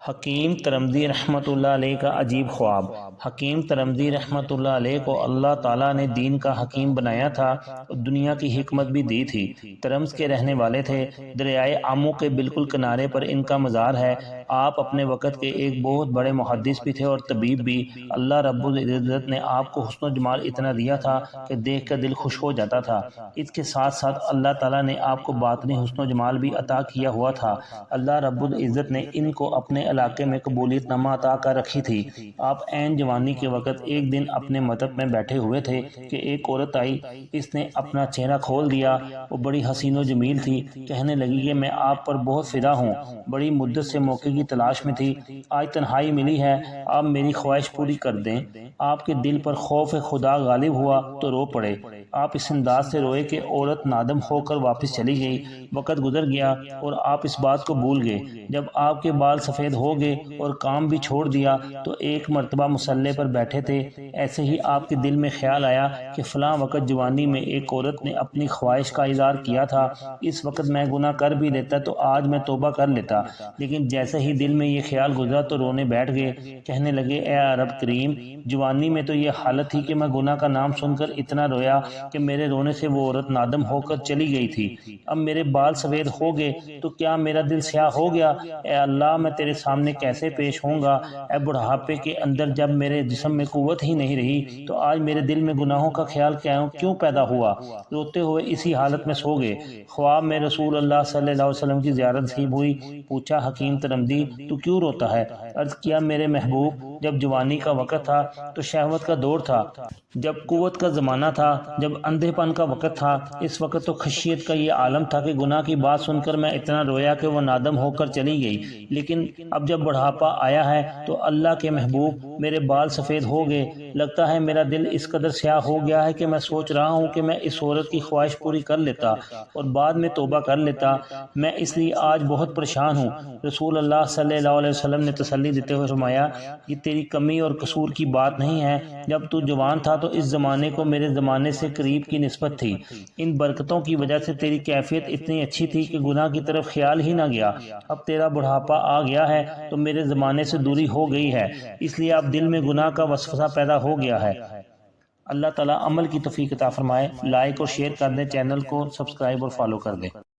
حکیم ترمذی رحمۃ اللہ علیہ کا عجیب خواب۔ حکیم ترمذی رحمۃ اللہ علیہ کو اللہ تعالیٰ نے دین کا حکیم بنایا تھا اور دنیا کی حکمت بھی دی تھی۔ ترمز کے رہنے والے تھے۔ دریائے آمو کے بالکل کنارے پر ان کا مزار ہے۔ آپ اپنے وقت کے ایک بہت بڑے محدث بھی تھے اور طبیب بھی۔ اللہ رب العزت نے آپ کو حسن و جمال اتنا دیا تھا کہ دیکھ کر دل خوش ہو جاتا تھا۔ اس کے ساتھ ساتھ اللہ تعالیٰ نے آپ کو باطنی حسن و جمال بھی عطا کیا ہوا تھا۔ اللہ رب العزت نے ان کو اپنے علاقے میں قبولیت نامہ عطا کر رکھی تھی۔ آپ عین جوانی کے وقت ایک دن اپنے مطب میں بیٹھے ہوئے تھے کہ ایک عورت آئی۔ اس نے اپنا چہرہ کھول دیا۔ وہ بڑی حسین و جمیل تھی۔ کہنے لگی کہ میں آپ پر بہت فدا ہوں، بڑی مدت سے موقع کی تلاش میں تھی، آج تنہائی ملی ہے، آپ میری خواہش پوری کر دیں۔ آپ کے دل پر خوف خدا غالب ہوا تو رو پڑے۔ آپ اس انداز سے روئے کہ عورت نادم ہو کر واپس چلی گئی۔ وقت گزر گیا اور آپ اس بات کو بھول گئے۔ جب آپ کے بال سفید ہو گئے اور کام بھی چھوڑ دیا تو ایک مرتبہ مصلے پر بیٹھے تھے، ایسے ہی آپ کے دل میں خیال آیا کہ فلاں وقت جوانی میں ایک عورت نے اپنی خواہش کا اظہار کیا تھا، اس وقت میں گناہ کر بھی لیتا تو آج میں توبہ کر لیتا۔ لیکن جیسے ہی دل میں یہ خیال گزرا تو رونے بیٹھ گئے۔ کہنے لگے اے رب کریم، جوانی میں تو یہ حالت تھی کہ میں گناہ کا نام سن کر اتنا رویا کہ میرے رونے سے وہ عورت نادم ہو کر چلی گئی تھی۔ اب میرے بال سفید ہو گئے تو کیا میرا دل سیاہ ہو گیا؟ اے اللہ، میں تیرے سامنے کیسے پیش ہوں گا؟ اے بڑھاپے کے اندر جب میرے جسم میں قوت ہی نہیں رہی تو آج میرے دل میں گناہوں کا خیال کیوں پیدا ہوا؟ روتے ہوئے اسی حالت میں سو گئے۔ خواب میں رسول اللہ صلی اللہ علیہ وسلم کی زیارت نصیب ہوئی۔ پوچھا حکیم ترمذی، تو کیوں روتا ہے؟ عرض کیا میرے محبوب، جب جوانی کا وقت تھا تو شہوت کا دور تھا، جب قوت کا زمانہ تھا، جب اندھے پن کا وقت تھا، اس وقت تو خشیت کا یہ عالم تھا کہ گناہ کی بات سن کر میں اتنا رویا کہ وہ نادم ہو کر چلی گئی۔ لیکن اب جب بڑھاپا آیا ہے تو اللہ کے محبوب میرے بال سفید ہو گئے، لگتا ہے میرا دل اس قدر سیاہ ہو گیا ہے کہ میں سوچ رہا ہوں کہ میں اس عورت کی خواہش پوری کر لیتا اور بعد میں توبہ کر لیتا۔ میں اس لیے آج بہت پریشان ہوں۔ رسول اللہ صلی اللہ علیہ وسلم نے تسلی دیتے ہوئے فرمایا کہ تیری کمی اور قصور کی بات نہیں ہے۔ جب تو جوان تھا تو اس زمانے کو میرے زمانے سے قریب کی نسبت تھی۔ ان برکتوں کی وجہ سے تیری کیفیت اتنی اچھی تھی کہ گناہ کی طرف خیال ہی نہ گیا۔ اب تیرا بڑھاپا آ گیا ہے تو میرے زمانے سے دوری ہو گئی ہے، اس لیے اب دل میں گناہ کا وسوسہ پیدا ہو گیا ہے۔ اللہ تعالیٰ عمل کی توفیق عطا فرمائے۔ لائک اور شیئر کر دیں، چینل کو سبسکرائب اور فالو کر دیں۔